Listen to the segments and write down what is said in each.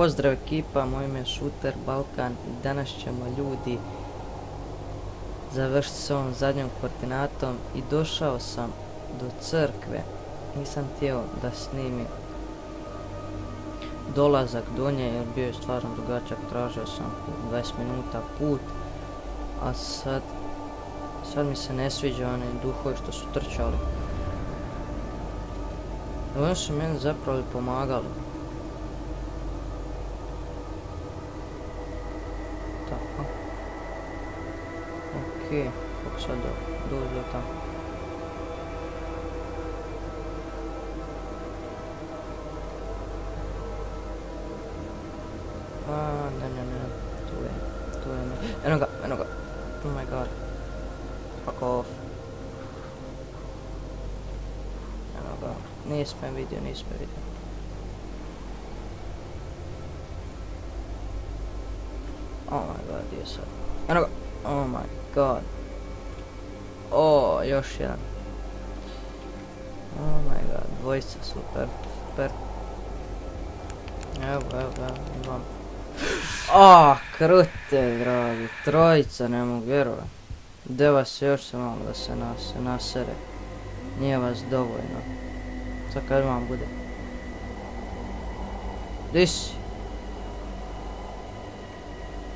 Pozdrav ekipa, moj ime je Šuter Balkan i danas ćemo ljudi završiti s ovom zadnjom koordinatom i došao sam do crkve. Nisam htio da snimim dolazak do nje jer bio je stvarno dugačak, tražio sam 20 minuta put, a sad mi se ne sviđa oni duhovi što su trčali. Oni su meni zapravo pomagali. Tako. Okej, kako sad dođe tamo. Ne, tu je, eno ga, oh my god, fuck off. Eno ga, nisam vidio. Oh my god, gdje je sad? Eno ga, oh my god. O, još jedan. Oh my god, dvojica, super. Evo, imam. Krute, dragi, trojica, ne mogu vjerovati. Gdje vas još se malo da se nasere. Nije vas dovoljno. Sad kad vam bude. Di si?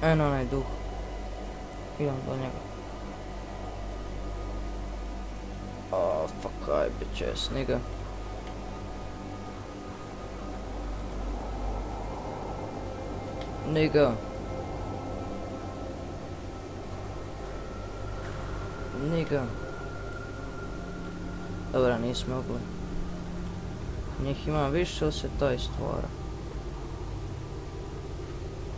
Eno onaj duh. Idem do njega. Fuck, I bitches, nigga. Nigga. Dobra, nismo mogli. Njih ima više, ali se taj stvara.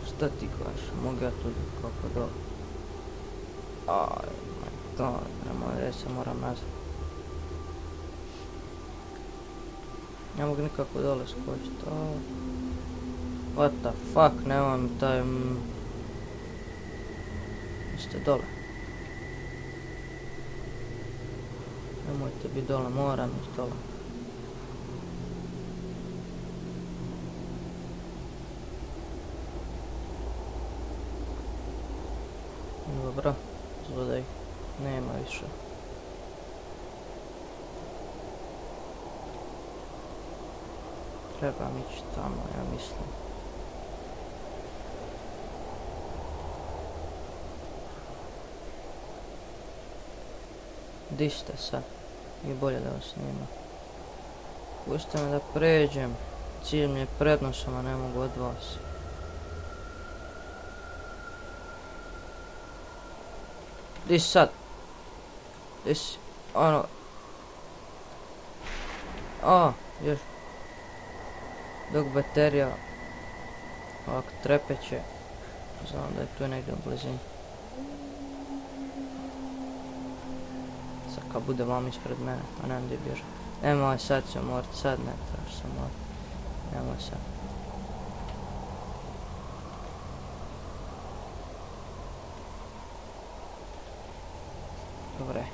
Šta ti kažeš? Mogu ja tu kako dole? Oh my god, nemoj reći se moram nazad. Ne mogu nikako dole skočiti. What the fuck, nemoj mi taj... Jeste dole. Nemojte biti dole, moram ići dole. Dobro, izgleda ih nema više. Trebam ići tamo, ja mislim. Di ste sad? I bolje da vas nema. Pustite me da pređem. Cilj mi je pred nosom, a ne mogu od vas. Di si sad? Di si? Ono... još. Dok baterija ovako trepeće. Znam da je tu negdje u blizini. Sad kad bude vam ispred mene, a nemam gdje bježati. Nemoj sad se morat, sad ne trebaš se morat. Nemoj sad. Dobre.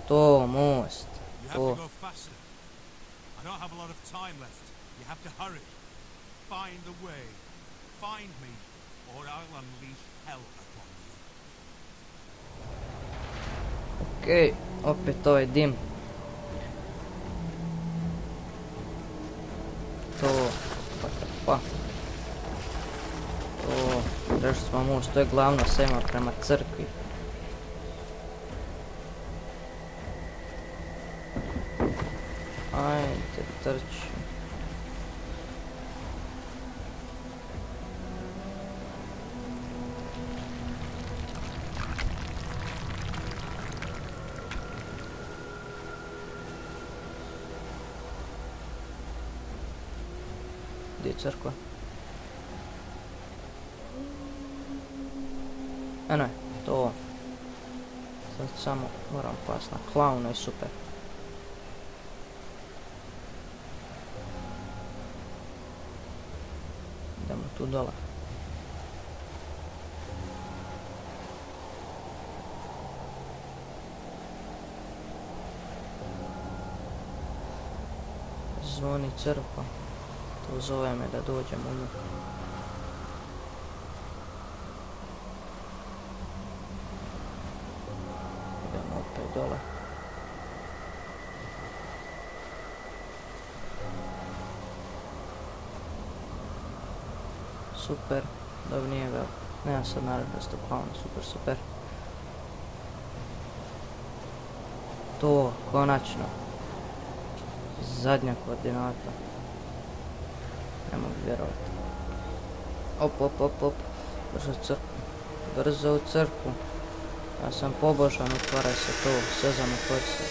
To, most. To. I don't have a lot of time left. You have to hurry. Find the way. Find me, or I'll unleash hell upon you. Okej, opet ovaj dim. To, pa. To, rešli smo most, to je glavna sema prema crkvi. Ajde, trči. Gdje je crkva? Eno je, to. Sad samo moram past na klauna i super. Idemo tu dole. zvoni crkva. Tu. pozove me da dođem u nju. Idemo opet dole. Super, dobro nije ga, nema sad naravno stopavno, super. To, konačno. Zadnja koordinata. Ne mogu vjerovati. Op. Brzo u crkvu. Ja sam pobožan, otvaraj se to, Sezam otvori se.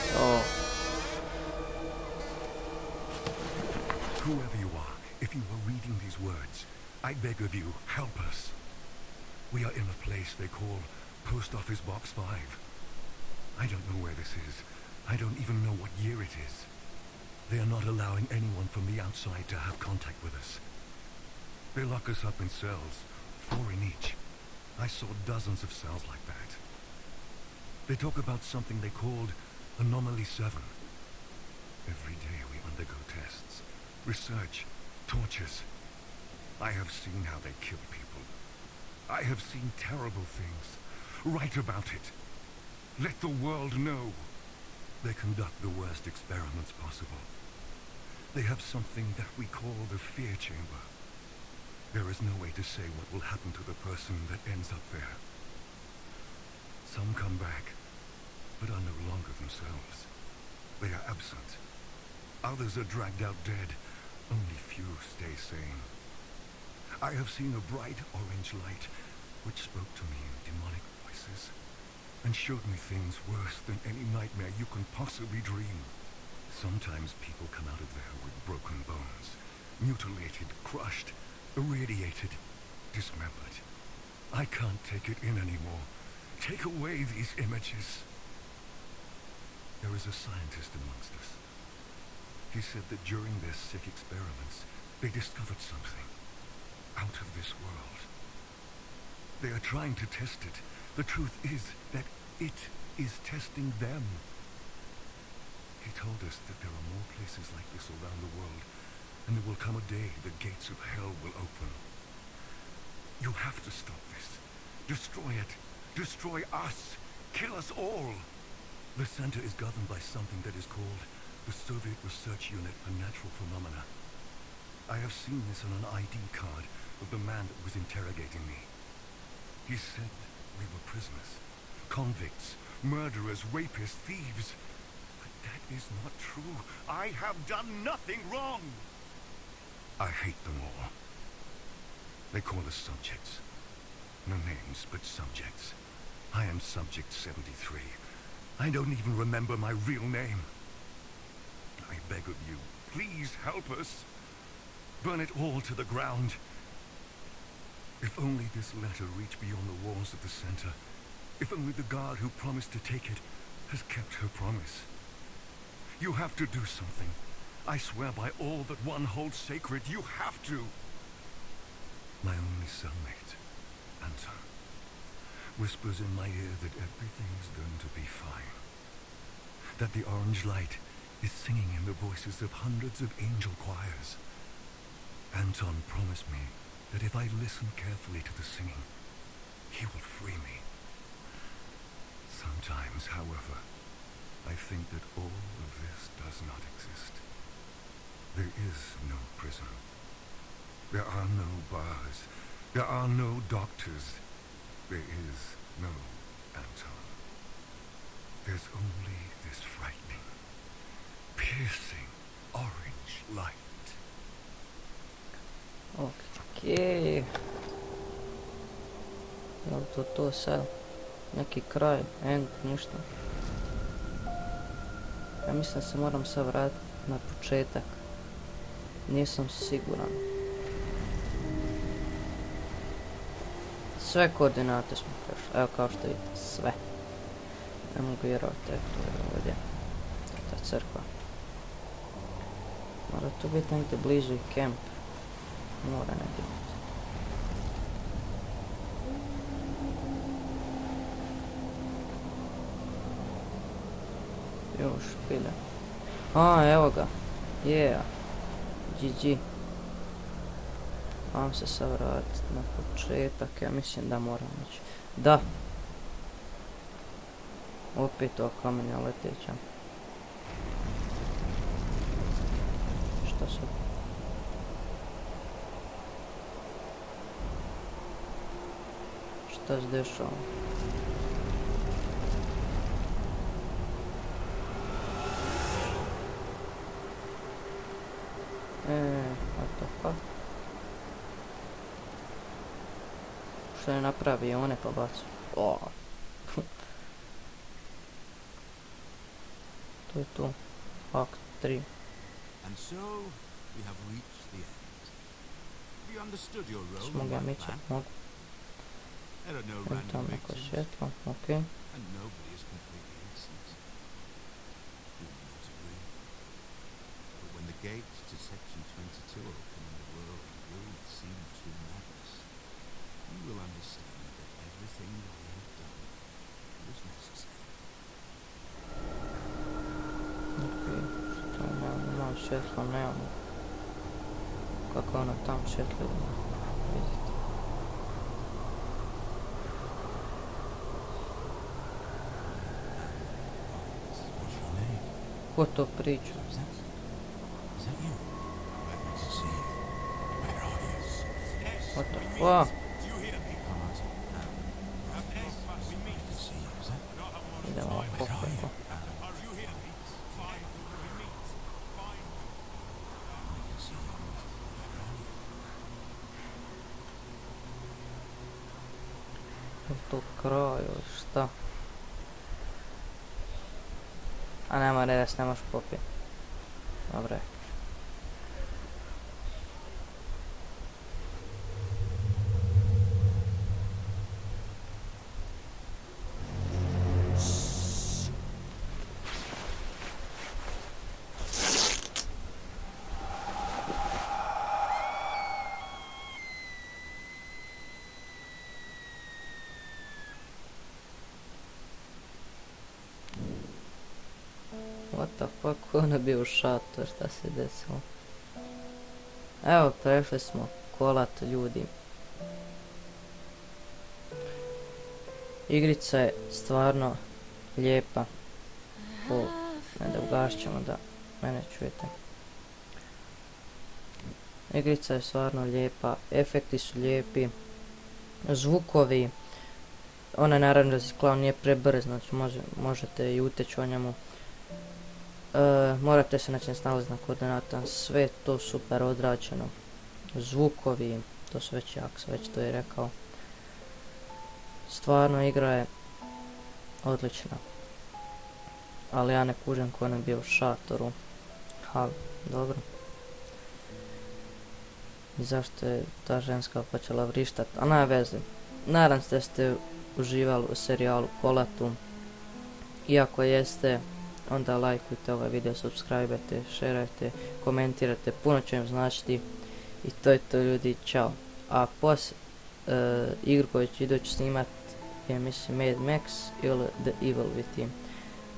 Whoever you are, if you were reading these words, I beg of you, help us. We are in a place they call Post Office Box 5. I don't know where this is. I don't even know what year it is. They are not allowing anyone from the outside to have contact with us. They lock us up in cells, 4 in each. I saw dozens of cells like that. They talk about something they called Anomaly 7. Every day we undergo tests, research, tortures. I have seen how they kill people. I have seen terrible things. Write about it. Let the world know. They conduct the worst experiments possible. They have something that we call the fear chamber. There is no way to say what will happen to the person that ends up there. Some come back, but are no longer themselves. They are absent. Others are dragged out dead. Only few stay sane. I have seen a bright orange light, which spoke to me in demonic voices, and showed me things worse than any nightmare you can possibly dream. Sometimes people come out of there with broken bones, mutilated, crushed, irradiated, dismembered. I can't take it in anymore. Take away these images. There is a scientist amongst us. He said that during their sick experiments, they discovered something out of this world. They are trying to test it. The truth is that it is testing them. He told us that there are more places like this around the world, and there will come a day the gates of hell will open. You have to stop this. Destroy it. Destroy us. Kill us all. The center is governed by something that is called the Soviet Research Unit for Natural Phenomena. I have seen this on an ID card of the man that was interrogating me. He said we were prisoners, convicts, murderers, rapists, thieves. But that is not true. I have done nothing wrong. I hate them all. They call us subjects. No names, but subjects. I am Subject 73. I don't even remember my real name. I beg of you, please help us. Burn it all to the ground. If only this letter reached beyond the walls of the center. If only the guard who promised to take it has kept her promise. You have to do something. I swear by all that one holds sacred, you have to. My only cellmate, Anton, whispers in my ear that everything's going to be fine. That the orange light is singing in the voices of hundreds of angel choirs. Anton promised me that if I listen carefully to the singing, he will free me. Sometimes, however, I think that all of this does not exist. There is no prison. There are no bars. There are no doctors. There is no Anton. There's only this frightening, piercing orange light. Okej. Jel to sad? Neki kraj, end, ništa. Ja mislim da se moram sad vratiti na početak. Nisam siguran. Sve koordinate smo prešli, evo kao što vidite, sve. Ne mogu vjerovati, to je ovdje. Ta crkva. Mora tu biti negdje blizu i kemp. Mora negdje biti. Još pilja. A, evo ga. Yeah. GG. Mam se sad vratiti na početak, ja mislim da moram ići. Da! Opet ova kamenja leteća. Šta se... Šta se dešava? What the fuck? Što je napravi one pa bacu? Oh. To je to. Akt 3. And so we have reached the end. Have you understood your role? Smogu ja micat, mogu. There are no Idem random tam neko victims, svjetlo, okej. and nobody is completely innocent. You may not agree, but when the gates to Section 22 open and the world will seem to madness, you will understand that everything I have done was necessary. Okej, što nemam svjetlo, nemamo. Kako ono tam svjetlo ima, vidite. What's your name? Ko to priča? Is that you? Let me see you. Where are you? What the fuck? Do you hear me? Heart and we meet. I can see you. Is that? Idemo ovako, Where are you? ovako. Do you hear me? Find we meet. Find. Oh. I can see you. Where are you? Je to kraj ili šta? A nema reda, se ne možeš popiti. Dobre. What the fuck, ko ono bio u šator, šta se desilo? Evo, prešli smo kolat ljudi. Igrica je stvarno lijepa. Da ugašćemo da mene čujete. Igrica je stvarno lijepa, efekti su lijepi, zvukovi. Ona naravno da se klaun nije prebrz, znači možete i uteći o njemu. Morate se znači snalaziti na koordinatama, sve to super odrađeno. Zvukovi, to su već jak, već to je rekao. Stvarno igra je odlična. Ali ja ne kužem ko ne bio u šatoru. Ha, dobro. I zašto je ta ženska počela vrištat, a nema veze. Nadam se da ste uživali u serijalu Kolatu. Iako jeste, onda lajkujte ovaj video, subscribe-ajte, šerajte, komentirajte, puno će im značiti. I to je to ljudi, čao. A igru koju ću idući snimat je mislim Mad Max ili The Evil Within.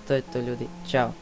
To je to ljudi, čao.